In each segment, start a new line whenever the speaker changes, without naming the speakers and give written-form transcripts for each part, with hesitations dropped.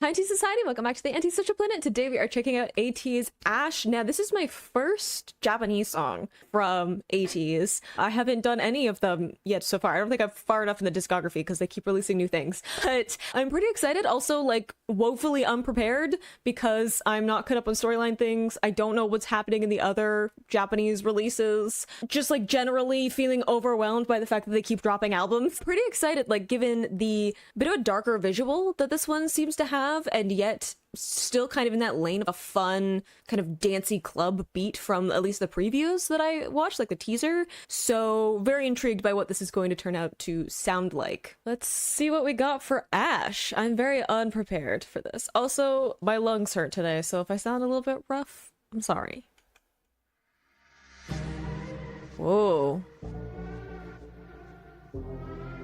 Hi Tea Society, welcome back to the Anti-Social Planet. Today we are checking out ATEEZ Ash. Now this is my first Japanese song from ATEEZ. I haven't done any of them yet so far. I don't think I'm far enough in the discography because they keep releasing new things. But I'm pretty excited, also like woefully unprepared because I'm not caught up on storyline things. I don't know what's happening in the other Japanese releases. Just like generally feeling overwhelmed by the fact that they keep dropping albums. Pretty excited, like given the bit of a darker visual that this one seems to have, and yet still kind of in that lane of a fun kind of dancey club beat from at least the previews that I watched, like the teaser. So very intrigued by what this is going to turn out to sound like. Let's see what we got for Ash. I'm very unprepared for this. Also, my lungs hurt today, so if I sound a little bit rough, I'm sorry. Whoa.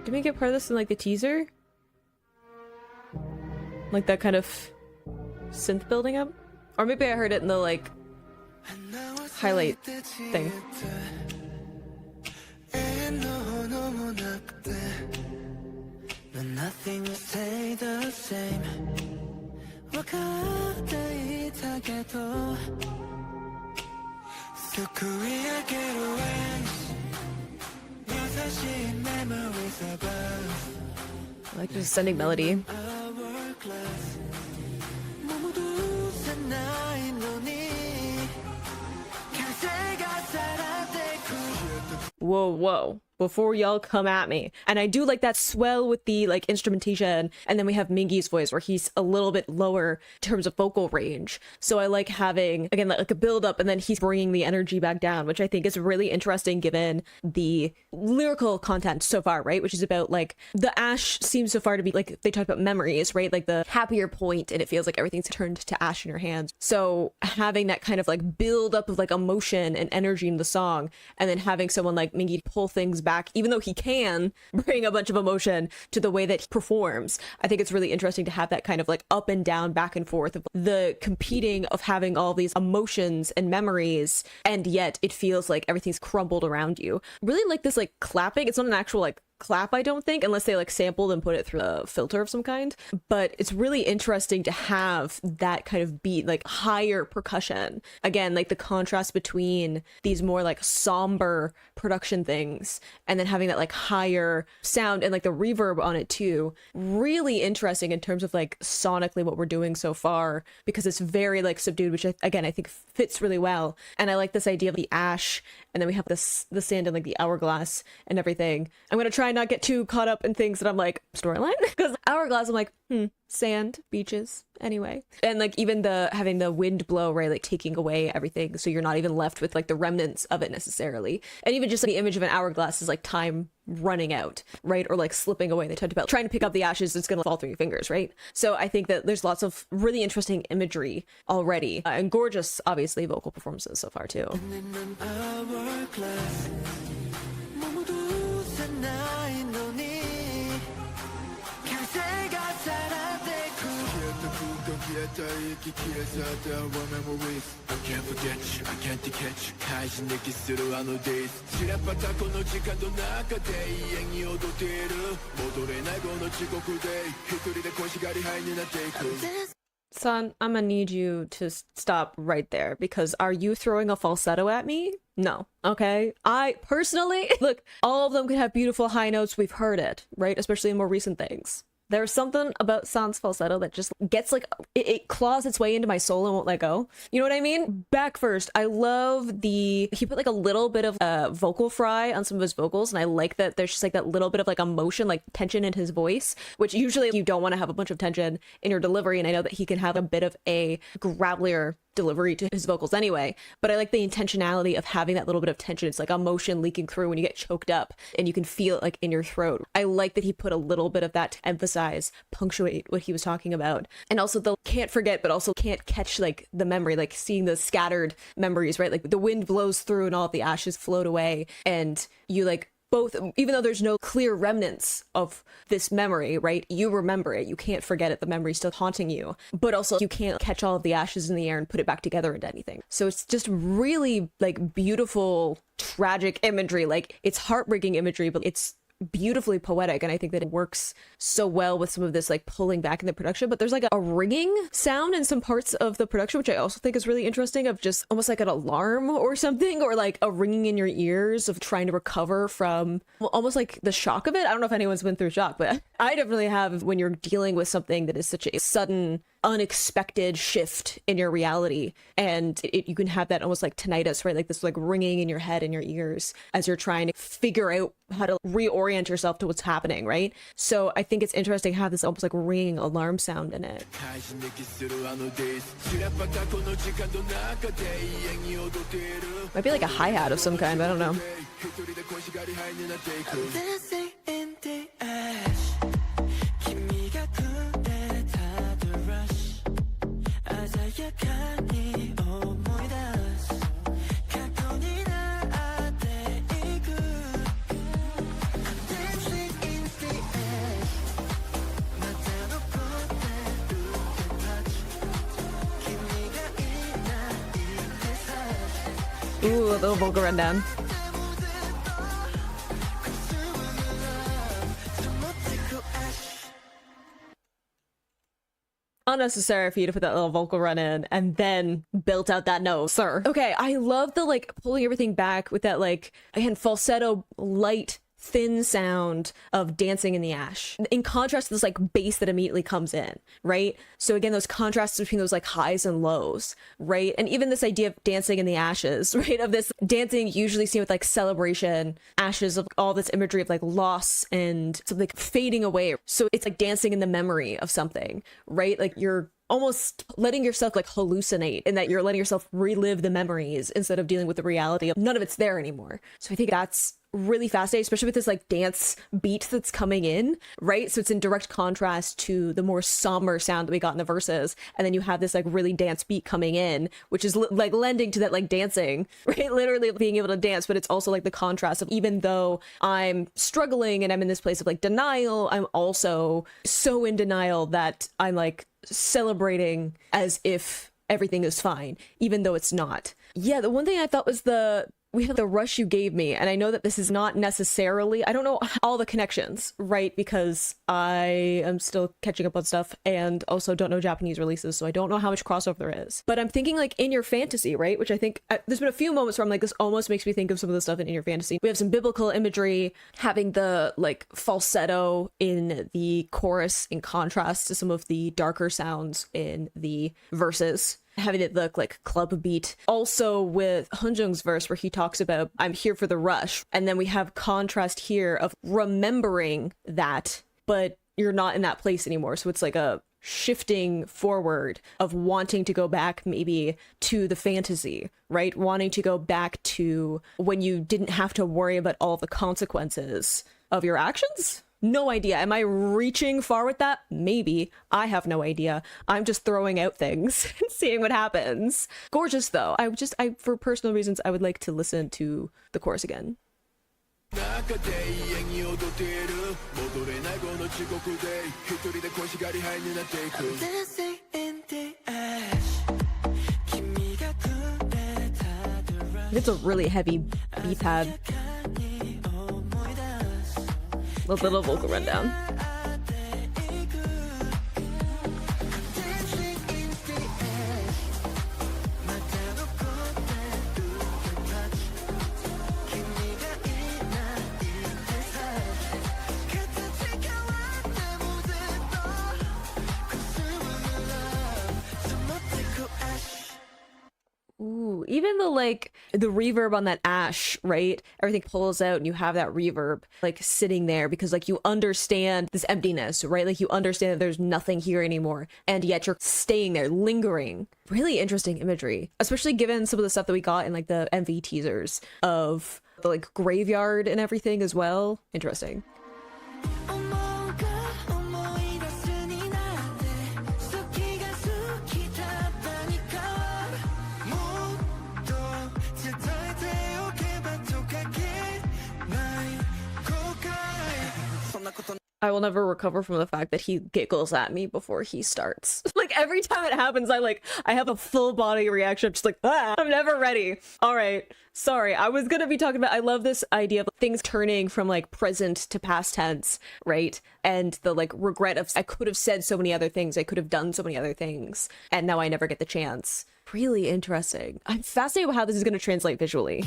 Did we get part of this in like the teaser? Like that kind of synth building up? Or maybe I heard it in the like highlight thing.
Nothing will stay the same. So Korea get away. Memories above.
I like the descending melody. Whoa, whoa. Before y'all come at me. And I do like that swell with the like instrumentation, and then we have Mingi's voice where he's a little bit lower in terms of vocal range. So I like having, again, like a build up and then he's bringing the energy back down, which I think is really interesting given the lyrical content so far, right? Which is about like, the Ash seems so far to be like, they talk about memories, right? Like the happier point, and it feels like everything's turned to ash in your hands. So having that kind of like build up of like emotion and energy in the song, and then having someone like Mingi pull things back, even though he can bring a bunch of emotion to the way that he performs. I think it's really interesting to have that kind of like up and down, back and forth of the competing of having all these emotions and memories, and yet it feels like everything's crumbled around you. Really like this like clapping. It's not an actual like clap, I don't think, unless they like sampled and put it through a filter of some kind. But it's really interesting to have that kind of beat, like higher percussion. Again, like the contrast between these more like somber production things and then having that like higher sound and like the reverb on it too. Really interesting in terms of like sonically what we're doing so far, because it's very like subdued, which again I think fits really well. And I like this idea of the ash, and then we have this the sand and like the hourglass and everything. I'm gonna try not get too caught up in things that I'm like storyline, because hourglass I'm like sand, beaches, anyway. And like even the having the wind blow, right, like taking away everything, so you're not even left with like the remnants of it necessarily. And even just like the image of an hourglass is like time running out, right, or like slipping away. They talked about trying to pick up the ashes, it's gonna fall through your fingers, right? So I think that there's lots of really interesting imagery already, and gorgeous obviously vocal performances so far too.
I can't forget you, I can't catch you. 다시 느낄 수 있는 days. 지나봤다この時間の中で永遠に踊っている。戻れないこの地獄で一人で腰がり灰になっていく。
Son, I'm gonna need you to stop right there, because are you throwing a falsetto at me? No. Okay? I personally, look, all of them could have beautiful high notes. We've heard it, right? Especially in more recent things. There's something about San's falsetto that just gets like, it claws its way into my soul and won't let go. You know what I mean? Back first, I love he put like a little bit of vocal fry on some of his vocals, and I like that there's just like that little bit of like emotion, like tension in his voice, which usually you don't want to have a bunch of tension in your delivery, and I know that he can have a bit of a gravelier delivery to his vocals anyway, but I like the intentionality of having that little bit of tension. It's like emotion leaking through when you get choked up and you can feel it like in your throat. I like that he put a little bit of that to emphasize, punctuate what he was talking about. And also the can't forget but also can't catch like the memory, like seeing the scattered memories, right? Like the wind blows through and all of the ashes float away, and you like both, even though there's no clear remnants of this memory, right? You remember it, you can't forget it, the memory's still haunting you, but also you can't catch all of the ashes in the air and put it back together into anything. So it's just really like beautiful, tragic imagery. Like it's heartbreaking imagery, but it's beautifully poetic, and I think that it works so well with some of this like pulling back in the production. But there's like a ringing sound in some parts of the production, which I also think is really interesting, of just almost like an alarm or something, or like a ringing in your ears of trying to recover from, well, almost like the shock of it. I don't know if anyone's been through shock, but I definitely have, when you're dealing with something that is such a sudden, unexpected shift in your reality, and you can have that almost like tinnitus, right? Like this like ringing in your head and your ears as you're trying to figure out how to reorient yourself to what's happening, right? So I think it's interesting how this almost like ringing alarm sound in it. Might be like a hi-hat of some kind, I don't know. Ooh, a little vocal rundown. Unnecessary for you to put that little vocal run in and then built out that note, sir. Okay, I love the like pulling everything back with that like, again, falsetto, light, thin sound of Dancing in the Ash, in contrast to this like bass that immediately comes in, right? So again, those contrasts between those like highs and lows, right? And even this idea of dancing in the ashes, right? Of this dancing usually seen with like celebration, ashes of all this imagery of like loss and something fading away. So it's like dancing in the memory of something, right? Like you're almost letting yourself like hallucinate, in that you're letting yourself relive the memories instead of dealing with the reality of none of it's there anymore. So I think that's really fascinating, especially with this like dance beat that's coming in, right? So it's in direct contrast to the more somber sound that we got in the verses, and then you have this like really dance beat coming in, which is like lending to that like dancing, right? Literally being able to dance, but it's also like the contrast of, even though I'm struggling and I'm in this place of like denial, I'm also so in denial that I'm like celebrating as if everything is fine, even though it's not. Yeah, the one thing I thought was we have the rush you gave me, and I know that this is not necessarily, I don't know all the connections, right? Because I am still catching up on stuff and also don't know Japanese releases, so I don't know how much crossover there is. But I'm thinking like In Your Fantasy, right? Which I think, there's been a few moments where I'm like, this almost makes me think of some of the stuff in Your Fantasy. We have some biblical imagery, having the like falsetto in the chorus in contrast to some of the darker sounds in the verses, having it look like club beat. Also with Hunjung's verse where he talks about, I'm here for the rush. And then we have contrast here of remembering that, but you're not in that place anymore. So it's like a shifting forward of wanting to go back maybe to the fantasy, right? Wanting to go back to when you didn't have to worry about all the consequences of your actions. No idea. Am I reaching far with that? Maybe. I have no idea. I'm just throwing out things and seeing what happens. Gorgeous though. I for personal reasons, I would like to listen to the chorus again. It's a really heavy beat pad. A little vocal rundown. Ooh, even the reverb on that ash, right? Everything pulls out and you have that reverb like sitting there because like you understand this emptiness, right? Like you understand that there's nothing here anymore, and yet you're staying there, lingering. Really interesting imagery, especially given some of the stuff that we got in like the MV teasers of the like graveyard and everything as well. Interesting. I will never recover from the fact that he giggles at me before he starts. Like every time it happens, I have a full body reaction. I'm just like, ah, I'm never ready. All right. Sorry. I was going to be talking about, I love this idea of things turning from like present to past tense, right? And the like regret of, I could have said so many other things. I could have done so many other things. And now I never get the chance. Really interesting. I'm fascinated with how this is going to translate visually.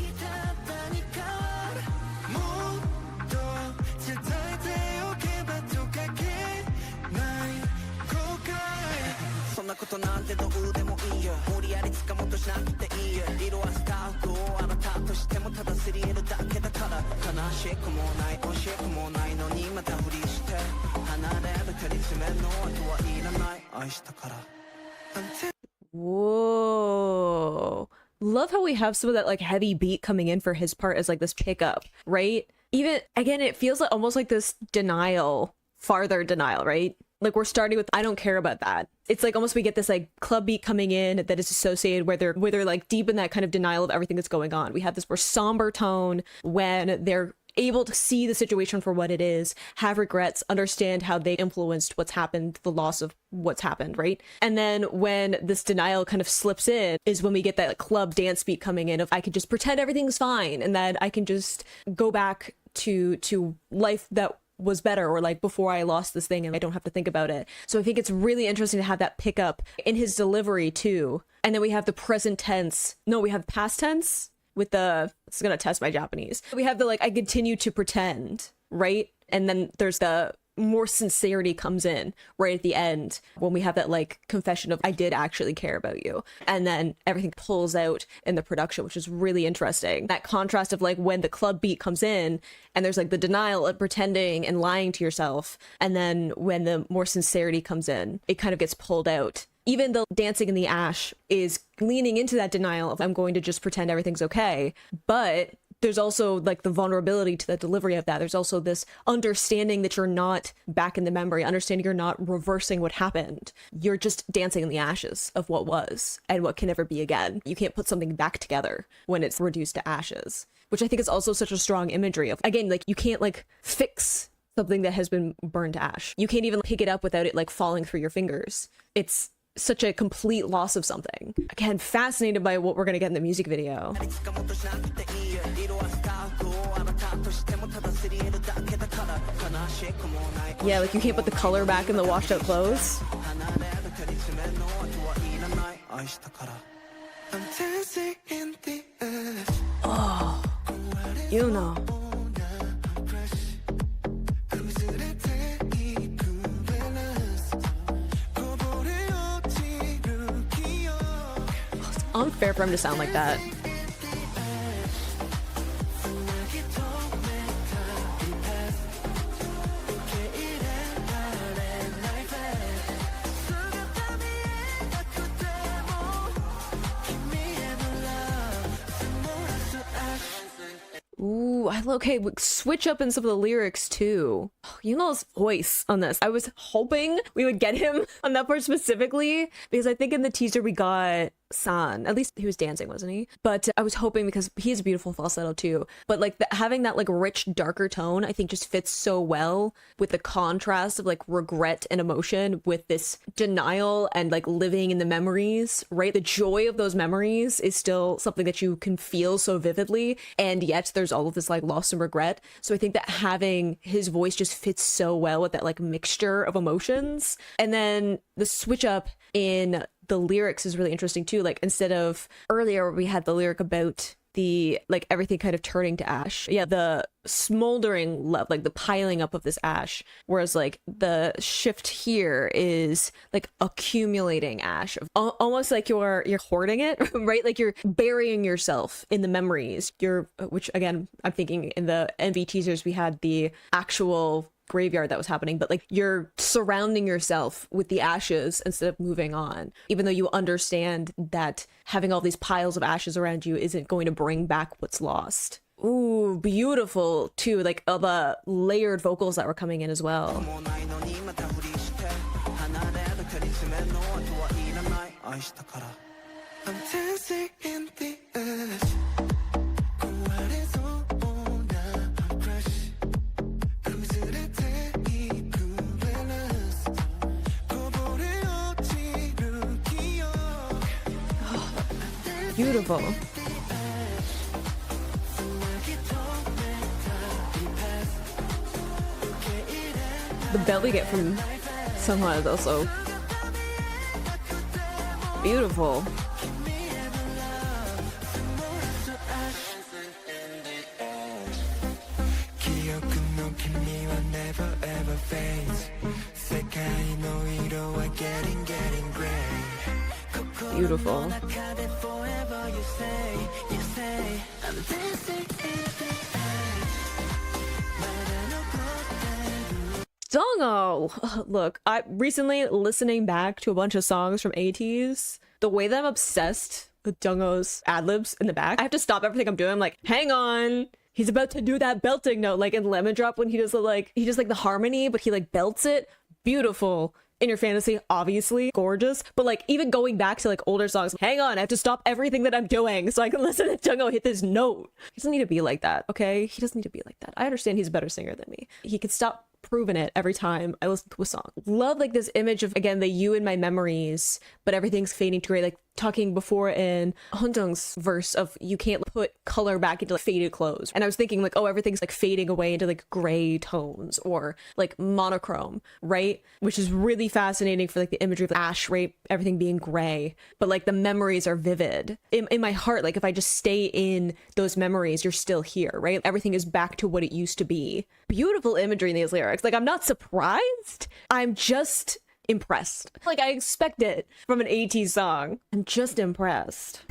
Whoa. Love how we have some of that like heavy beat coming in for his part as like this pickup, right? Even again, it feels like almost like this denial, farther denial, right? Like we're starting with, I don't care about that. It's like almost we get this like club beat coming in that is associated where they're like deep in that kind of denial of everything that's going on. We have this more somber tone when they're able to see the situation for what it is, have regrets, understand how they influenced what's happened, the loss of what's happened, right? And then when this denial kind of slips in is when we get that like, club dance beat coming in of I can just pretend everything's fine and that I can just go back to life that was better, or like before I lost this thing and I don't have to think about it. So I think it's really interesting to have that pickup in his delivery too. And then we have the present tense. No, we have past tense with the, it's gonna test my Japanese. We have the like, I continue to pretend, right? And then there's the more sincerity comes in right at the end when we have that like confession of I did actually care about you, and then everything pulls out in the production, which is really interesting. That contrast of like when the club beat comes in and there's like the denial of pretending and lying to yourself, and then when the more sincerity comes in, it kind of gets pulled out. Even the dancing in the ash is leaning into that denial of I'm going to just pretend everything's okay, but there's also like the vulnerability to the delivery of that. There's also this understanding that you're not back in the memory, understanding you're not reversing what happened. You're just dancing in the ashes of what was and what can never be again. You can't put something back together when it's reduced to ashes, which I think is also such a strong imagery of, again, like you can't like fix something that has been burned to ash. You can't even pick it up without it like falling through your fingers. It's such a complete loss of something. Again, fascinated by what we're gonna get in the music video. Yeah, like you can't put the color back in the washed out clothes. Oh, you know. Unfair for him to sound like that. Ooh, okay, switch up in some of the lyrics too. You know his voice on this. I was hoping we would get him on that part specifically because I think in the teaser we got San. At least he was dancing, wasn't he? But I was hoping because he has a beautiful falsetto too. But like having that like rich, darker tone, I think just fits so well with the contrast of like regret and emotion with this denial and like living in the memories, right? The joy of those memories is still something that you can feel so vividly. And yet there's all of this like loss and regret. So I think that having his voice just fits so well with that like mixture of emotions. And then the switch up in the lyrics is really interesting too. Like instead of earlier we had the lyric about the like everything kind of turning to ash, yeah, the smoldering love, like the piling up of this ash, whereas like the shift here is like accumulating ash, almost like you're hoarding it, right? Like you're burying yourself in the memories. Which again, I'm thinking in the MV teasers we had the actual graveyard that was happening, but like you're surrounding yourself with the ashes instead of moving on, even though you understand that having all these piles of ashes around you isn't going to bring back what's lost. Ooh, beautiful too, like the layered vocals that were coming in as well. Beautiful. The bell we get from Sunghwa is also beautiful. Beautiful. Dongho! Look, I recently listening back to a bunch of songs from ATEEZ. The way that I'm obsessed with Jungho's ad-libs in the back, I have to stop everything I'm doing. I'm like, hang on. He's about to do that belting note, like in Lemon Drop when he does the harmony, but he like belts it. Beautiful. In Your Fantasy, obviously gorgeous, but like even going back to like older songs, hang on, I have to stop everything that I'm doing so I can listen to Jungho hit this note. He doesn't need to be like that, okay? He doesn't need to be like that. I understand he's a better singer than me. He can stop proving it every time I listen to a song. Love like this image of, again, the you in my memories, but everything's fading to gray, like talking before in Hunjung's verse of you can't put color back into like faded clothes. And I was thinking like, oh, everything's like fading away into like gray tones or like monochrome, right? Which is really fascinating for like the imagery of the ash, right? Everything being gray, but like the memories are vivid. In my heart, like if I just stay in those memories, you're still here, right? Everything is back to what it used to be. Beautiful imagery in these lyrics. Like I'm not surprised. I'm just impressed. Like I expect it from an ATEEZ song. I'm just impressed.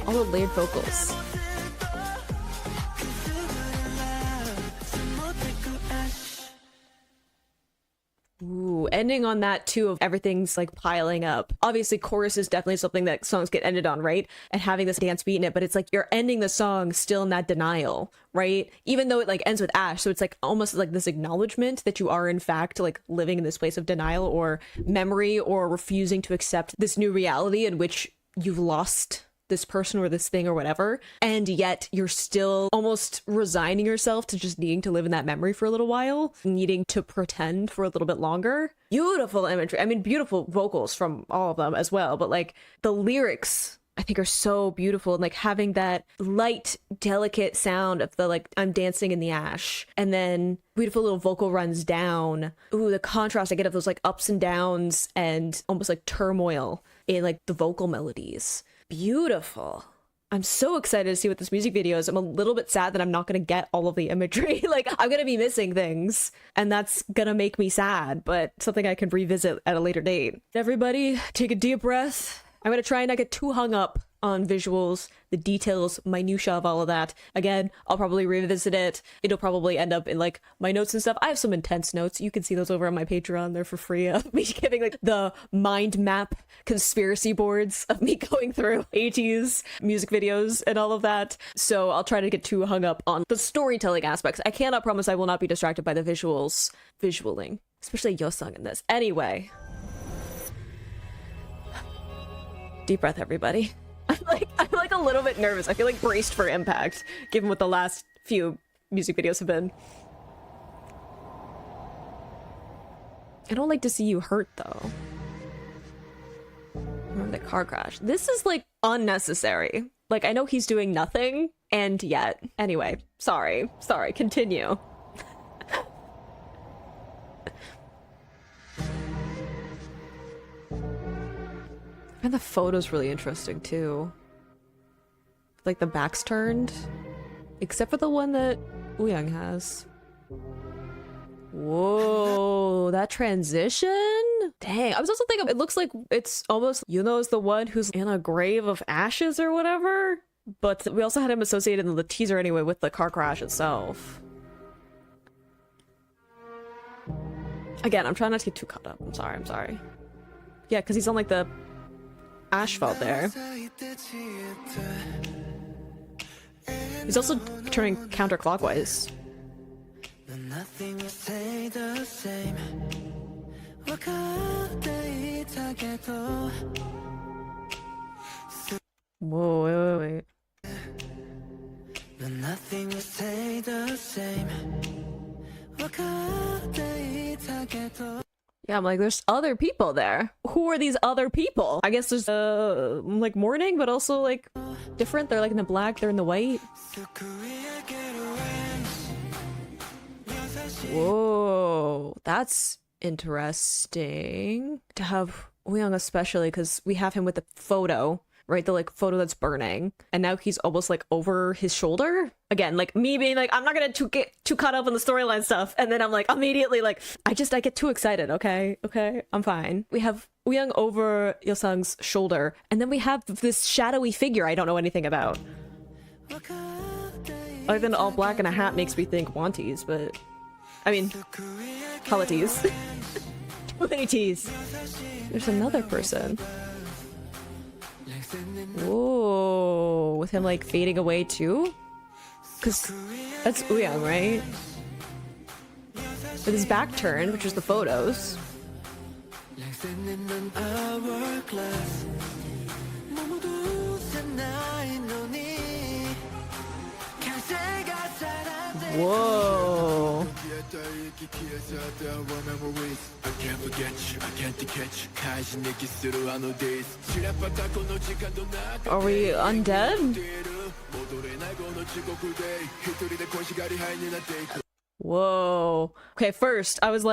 All the layered vocals. Ooh, ending on that too of everything's like piling up. Obviously chorus is definitely something that songs get ended on, right? And having this dance beat in it, but it's like you're ending the song still in that denial, right? Even though it like ends with ash, so it's like almost like this acknowledgement that you are in fact like living in this place of denial or memory or refusing to accept this new reality in which you've lost this person or this thing or whatever, and yet you're still almost resigning yourself to just needing to live in that memory for a little while, needing to pretend for a little bit longer. Beautiful imagery. I mean, beautiful vocals from all of them as well, but like the lyrics I think are so beautiful, and like having that light, delicate sound of the like I'm dancing in the ash, and then beautiful little vocal runs down. Ooh, the contrast I get of those like ups and downs and almost like turmoil in like the vocal melodies. Beautiful. I'm so excited to see what this music video is. I'm a little bit sad that I'm not going to get all of the imagery. Like I'm going to be missing things and that's going to make me sad, but something I can revisit at a later date. Everybody take a deep breath. I'm going to try and not get too hung up on visuals, the details, minutia of all of that. Again, I'll probably revisit it. It'll probably end up in like my notes and stuff. I have some intense notes. You can see those over on my Patreon. They're for free of me giving like the mind map conspiracy boards of me going through ATEEZ music videos and all of that. So I'll try to get too hung up on the storytelling aspects. I cannot promise I will not be distracted by the visualing, especially Yosung in this. Anyway. Deep breath, everybody. I'm like a little bit nervous. I feel like braced for impact, given what the last few music videos have been. I don't like to see you hurt, though. Remember the car crash. This is, like, unnecessary. Like, I know he's doing nothing, and yet. Anyway, sorry, continue. And the photo's really interesting too. Like the back's turned, except for the one that Wooyoung has. Whoa, that transition? Dang, I was also thinking it looks like it's almost Yuno's the one who's in a grave of ashes or whatever. But we also had him associated in the teaser anyway with the car crash itself. Again, I'm trying not to get too caught up. I'm sorry. Yeah, because he's on like the asphalt there. He's also turning counterclockwise. Whoa, wait, wait, wait.
But nothing will stay the same.
Yeah, I'm like, there's other people there. Who are these other people? I guess there's like mourning, but also like different. They're like in the black, they're in the white. Whoa, that's interesting to have Wooyoung, especially because we have him with the photo, right? The like photo that's burning, and now he's almost like over his shoulder. Again, like me being like, I'm not gonna get too caught up in the storyline stuff, and then I'm like immediately like, I get too excited. Okay, I'm fine. We have Wooyoung over Yosung's shoulder, and then we have this shadowy figure I don't know anything about. Other than all black and a hat makes me think Wanties, but I mean, Halateez. Too many T's. There's another person. Whoa, with him like fading away too? Because that's Wooyoung, right? With his back turned, which is the photos. Whoa.
I can't forget you, I can't catch.
Are we undead? Whoa. Okay, first I was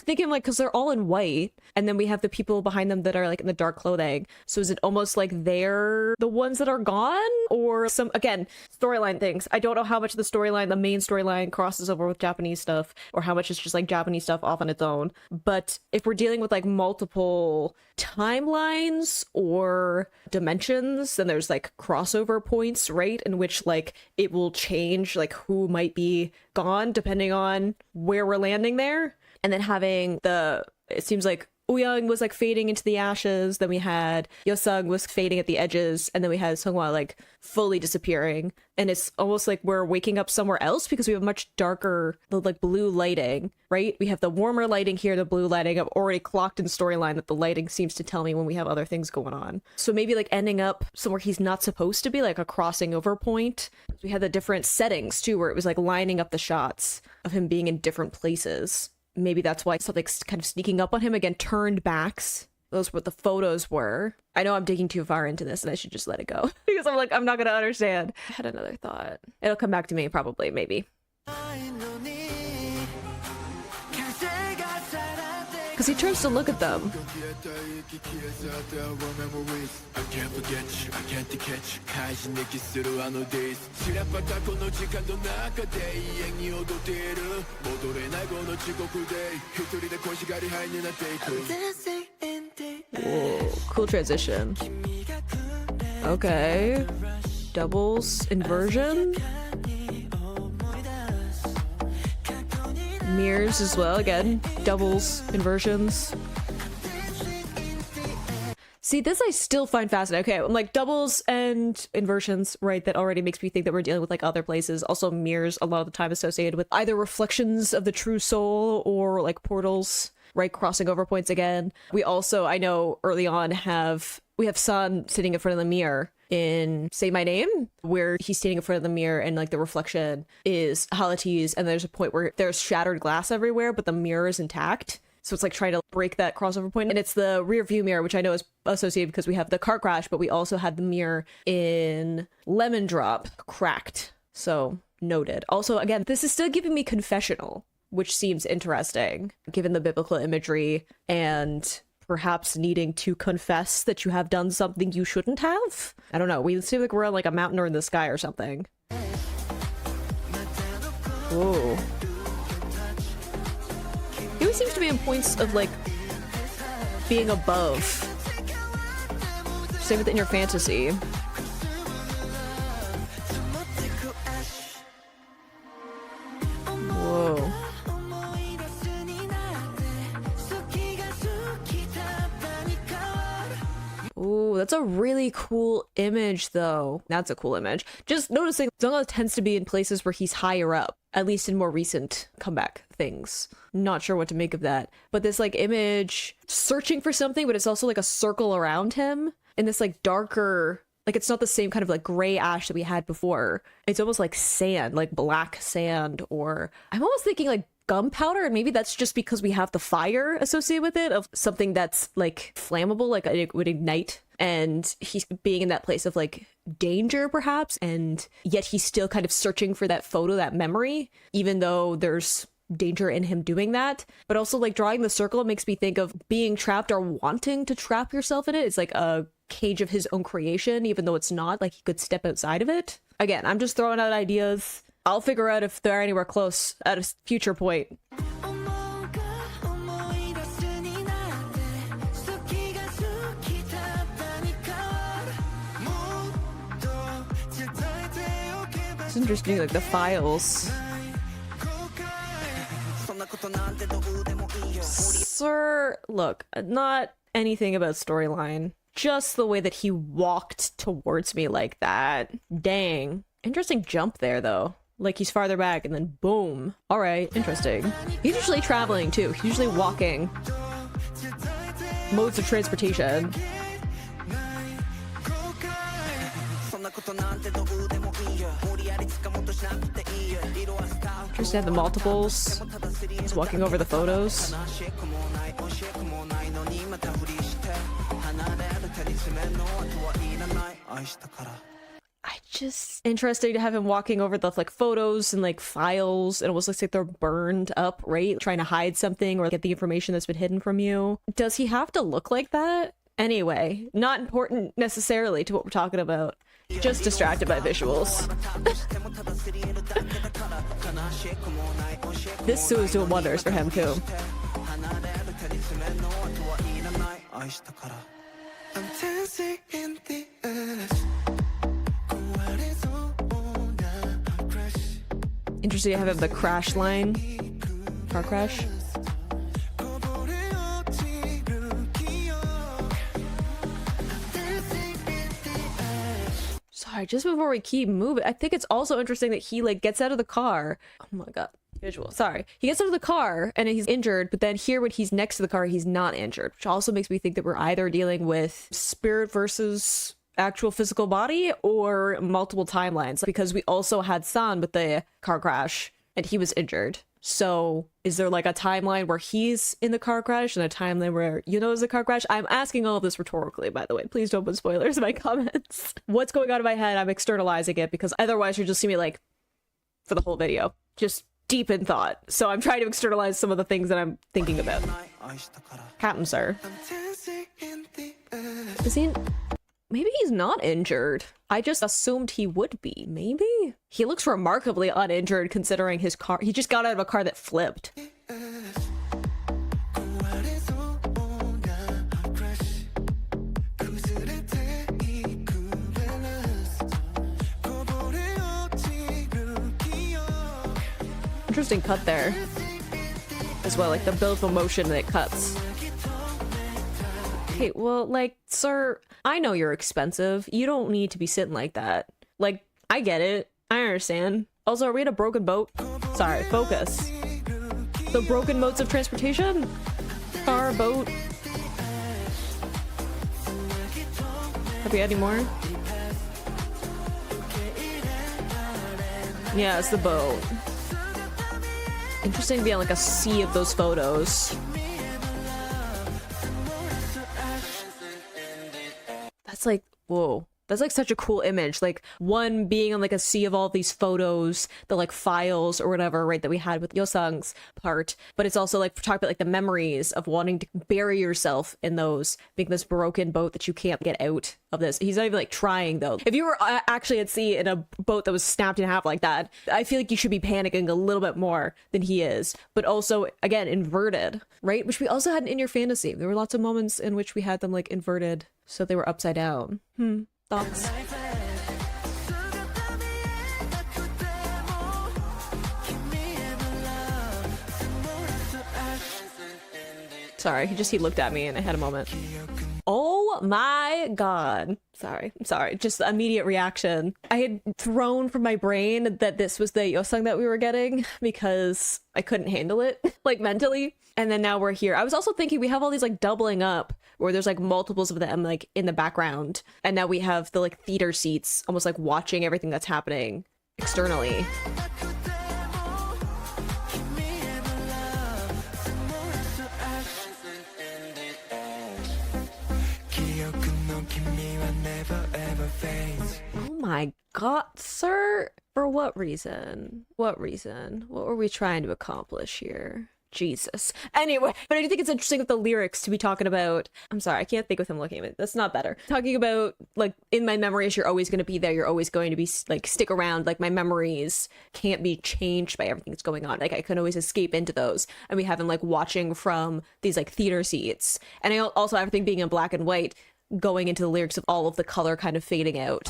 thinking like, because they're all in white, and then we have the people behind them that are like in the dark clothing. So is it almost like they're the ones that are gone, or some, again, storyline things? I don't know how much of the storyline, the main storyline, crosses over with Japanese stuff, or how much is just like Japanese stuff off on its own. But if we're dealing with like multiple timelines or dimensions, then there's like crossover points, right? In which like it will change like who might be gone depending on where we're landing there. And then having it seems like Wooyoung was like fading into the ashes, then we had Yosung was fading at the edges, and then we had Seonghwa like fully disappearing. And it's almost like we're waking up somewhere else because we have much darker, like blue lighting, right? We have the warmer lighting here, the blue lighting. I've already clocked in storyline that the lighting seems to tell me when we have other things going on. So maybe like ending up somewhere he's not supposed to be, like a crossing over point. We had the different settings too, where it was like lining up the shots of him being in different places. Maybe that's why something's kind of sneaking up on him. Again, turned backs. Those were what the photos were. I know I'm digging too far into this and I should just let it go. Because I'm like, I'm not gonna understand. I had another thought. It'll come back to me, probably, maybe. Because he turns to look at them.
I can't forget you, I can't catch.
Whoa, cool transition. Okay. Doubles, inversion. Mirrors as well, again. Doubles, inversions. See, this I still find fascinating. Okay, I'm like doubles and inversions, right? That already makes me think that we're dealing with like other places. Also mirrors a lot of the time associated with either reflections of the true soul or like portals, right? Crossing over points again. We also, I know early on we have Sun sitting in front of the mirror in Say My Name, where he's standing in front of the mirror and like the reflection is Halateez, and there's a point where there's shattered glass everywhere, but the mirror is intact. So it's like trying to break that crossover point. And it's the rear view mirror, which I know is associated because we have the car crash, but we also had the mirror in Lemon Drop cracked. So noted. Also, again, this is still giving me confessional, which seems interesting given the biblical imagery and perhaps needing to confess that you have done something you shouldn't have. I don't know. We seem like we're on like a mountain or in the sky or something. Whoa. He always seems to be in points of like being above. Same with in your fantasy. Whoa. Ooh, that's a really cool image though. That's a cool image. Just noticing Seonghwa tends to be in places where he's higher up, at least in more recent comeback things. Not sure what to make of that. But this like image searching for something, but it's also like a circle around him in this like darker, Like, it's not the same kind of like gray ash that we had before. It's almost like sand, like black sand, or I'm almost thinking like gunpowder, and maybe that's just because we have the fire associated with it, of something that's like flammable, like it would ignite, and he's being in that place of like danger perhaps, and yet he's still kind of searching for that photo, that memory, even though there's danger in him doing that. But also, like, drawing the circle makes me think of being trapped or wanting to trap yourself in it. It's like a cage of his own creation, even though it's not, like he could step outside of it. Again, I'm just throwing out ideas. I'll figure out if they're anywhere close at a future point. It's interesting, like the files. Sir, look, not anything about storyline. Just the way that he walked towards me like that. Dang. Interesting jump there, though. Like, he's farther back and then boom. All right, interesting. He's usually traveling, too. He's usually walking. Modes of transportation. Just have the multiples. He's walking over the photos. Interesting to have him walking over the like photos and like files. It almost looks like they're burned up, right? Trying to hide something or get the information that's been hidden from you. Does he have to look like that? Anyway, not important necessarily to what we're talking about. Just distracted by visuals. This Sue is doing wonders for him too. Interesting to have him the crash line. Car crash. Sorry, just before we keep moving, I think it's also interesting that he like gets out of the car. Oh my god, visual. Sorry. He gets out of the car and he's injured, but then here when he's next to the car, he's not injured, which also makes me think that we're either dealing with spirit versus actual physical body or multiple timelines, because we also had San with the car crash and he was injured. So is there like a timeline where he's in the car crash and a timeline where is a car crash? I'm asking all of this rhetorically, by the way. Please don't put spoilers in my comments. What's going on in my head, I'm externalizing it, because otherwise you'll just see me like for the whole video, just deep in thought. So I'm trying to externalize some of the things that I'm thinking about. Captain Sir. Is he... Maybe he's not injured. I just assumed he would be. Maybe? He looks remarkably uninjured considering his car. He just got out of a car that flipped. Interesting cut there as well, like the build of emotion that it cuts. Okay, well, like, sir, I know you're expensive. You don't need to be sitting like that. Like, I get it. I understand. Also, are we in a broken boat? Sorry, focus. The broken modes of transportation? Car, boat. Have we had any more? Yeah, it's the boat. Interesting to be on like a sea of those photos. That's like, whoa. That's like such a cool image. Like one being on like a sea of all these photos, the like files or whatever, right, that we had with Yosung's part. But it's also like talking about like the memories of wanting to bury yourself in those, being this broken boat that you can't get out of this. He's not even like trying though. If you were actually at sea in a boat that was snapped in half like that, I feel like you should be panicking a little bit more than he is. But also, again, inverted, right? Which we also had in Your Fantasy. There were lots of moments in which we had them like inverted, so they were upside down. Thoughts? Sorry, he looked at me and I had a moment. Oh my god. I'm sorry. Just the immediate reaction. I had thrown from my brain that this was the Yosung that we were getting because I couldn't handle it, like mentally. And then now we're here. I was also thinking we have all these like doubling up where there's like multiples of them like in the background, and now we have the like theater seats almost like watching everything that's happening externally. Oh my god, sir! For what reason? What reason? What were we trying to accomplish here? Jesus. Anyway, but I do think it's interesting with the lyrics to be talking about. I'm sorry, I can't think with him looking at me. That's not better. Talking about, like, in my memories, you're always going to be there. You're always going to be, like, stick around. Like, my memories can't be changed by everything that's going on. Like, I can always escape into those. And we have him, like, watching from these, like, theater seats. And I also, everything being in black and white, going into the lyrics of all of the color kind of fading out.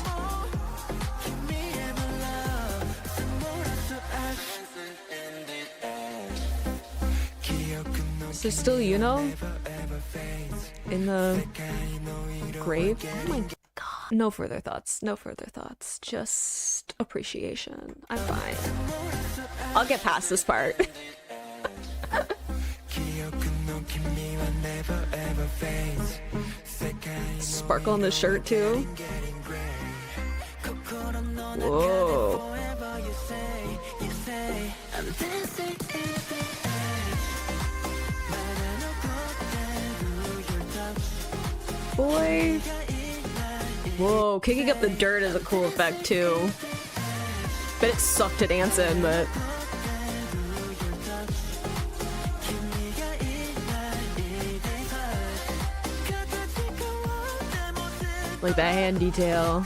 Is there still in the grave? Oh my god. No further thoughts. No further thoughts. Just appreciation. I'm fine. I'll get past this part. Sparkle on the shirt too. Whoa. Boy. Whoa, kicking up the dirt is a cool effect too. Bet it sucked to dance in, but like that hand detail.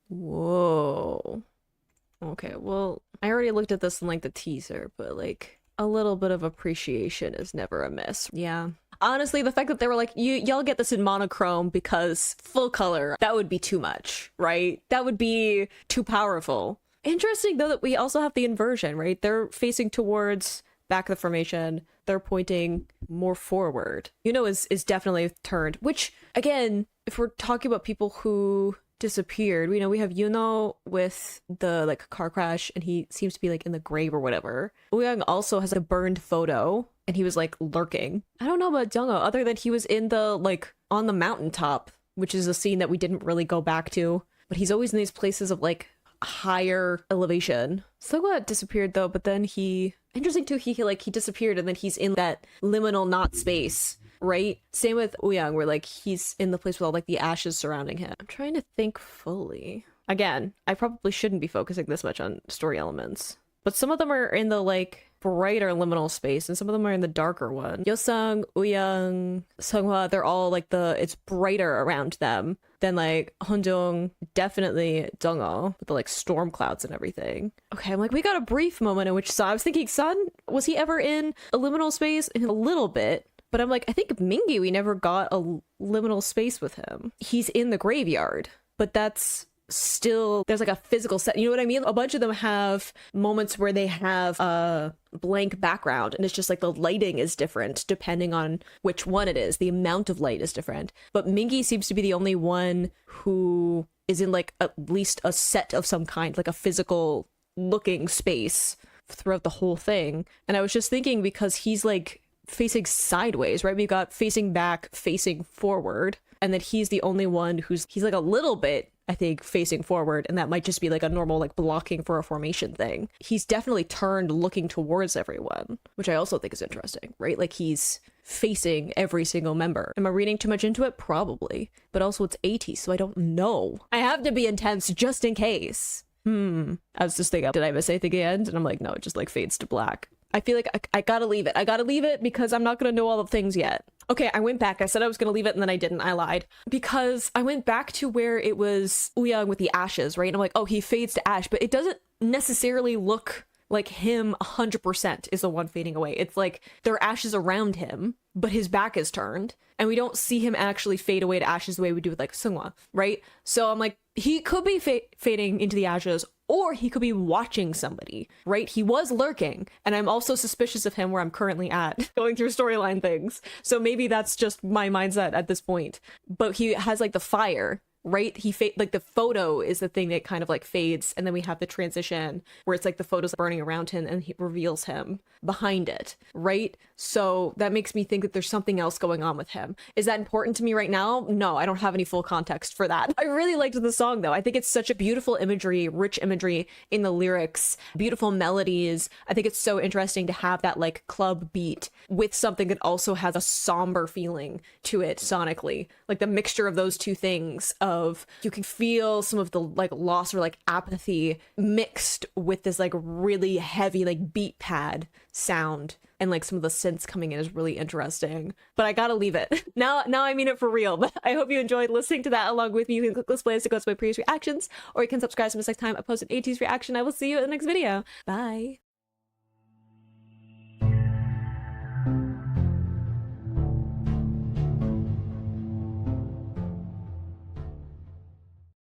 Whoa. Okay, well, I already looked at this in like the teaser, but like a little bit of appreciation is never amiss. Yeah. Honestly, the fact that they were like, y'all get this in monochrome because full color, that would be too much, right? That would be too powerful. Interesting though that we also have the inversion, right? They're facing towards back of the formation. They're pointing more forward. Is definitely turned, which again, if we're talking about people who disappeared, we have Yuno with the like car crash and he seems to be like in the grave or whatever. Uyang also has a burned photo and he was like lurking. I don't know about Jungho other than he was in the like on the mountaintop, which is a scene that we didn't really go back to, but he's always in these places of like higher elevation. Seungwa disappeared though, but then interesting too, he disappeared and then he's in that liminal not space, right? Same with Uyang, where like he's in the place with all like the ashes surrounding him. I'm trying to think fully. Again, I probably shouldn't be focusing this much on story elements, but some of them are in the like brighter liminal space and some of them are in the darker one. Yosung, Uyang, Seunghwa, they're all like it's brighter around them than like Honjong, definitely Jungho with the like storm clouds and everything. Okay, I'm like, we got a brief moment in which I was thinking, Sun, was he ever in a liminal space? In a little bit. But I'm like, I think Mingi, we never got a liminal space with him. He's in the graveyard, but that's still, there's like a physical set. You know what I mean? A bunch of them have moments where they have a blank background and it's just like the lighting is different depending on which one it is. The amount of light is different. But Mingi seems to be the only one who is in like at least a set of some kind, like a physical looking space throughout the whole thing. And I was just thinking because he's like facing sideways, right? We've got facing back, facing forward, and that he's the only one he's like a little bit, I think, facing forward, and that might just be like a normal like blocking for a formation thing. He's definitely turned looking towards everyone, which I also think is interesting, right? Like he's facing every single member. Am I reading too much into it? Probably, but also it's ATEEZ, so I don't know. I have to be intense just in case. I was just thinking, did I miss anything at the end? And I'm like, no, it just like fades to black. I feel like I gotta leave it. I gotta leave it because I'm not gonna know all the things yet. Okay, I went back. I said I was gonna leave it and then I didn't. I lied. Because I went back to where it was Uyang with the ashes, right? And I'm like, oh, he fades to ash, but it doesn't necessarily look like him 100% is the one fading away. It's like there are ashes around him, but his back is turned. And we don't see him actually fade away to ashes the way we do with like Seunghwa, right? So I'm like, he could be fading into the ashes, or he could be watching somebody, right? He was lurking, and I'm also suspicious of him where I'm currently at, going through storyline things. So maybe that's just my mindset at this point. But he has like the fire, right? Like the photo is the thing that kind of like fades, and then we have the transition where it's like the photo's burning around him and he reveals him behind it, right? So that makes me think that there's something else going on with him. Is that important to me right now? No, I don't have any full context for that. I really liked the song though. I think it's such a beautiful imagery, rich imagery in the lyrics, beautiful melodies. I think it's so interesting to have that like club beat with something that also has a somber feeling to it sonically. Like the mixture of those two things of you can feel some of the like loss or like apathy mixed with this like really heavy like beat pad sound, and like some of the synths coming in is really interesting. But I gotta leave it. Now I mean it for real. But I hope you enjoyed listening to that along with me. You can click those plays to go to my previous reactions, or you can subscribe to miss next time I post an ATEEZ reaction. I will see you in the next video. Bye.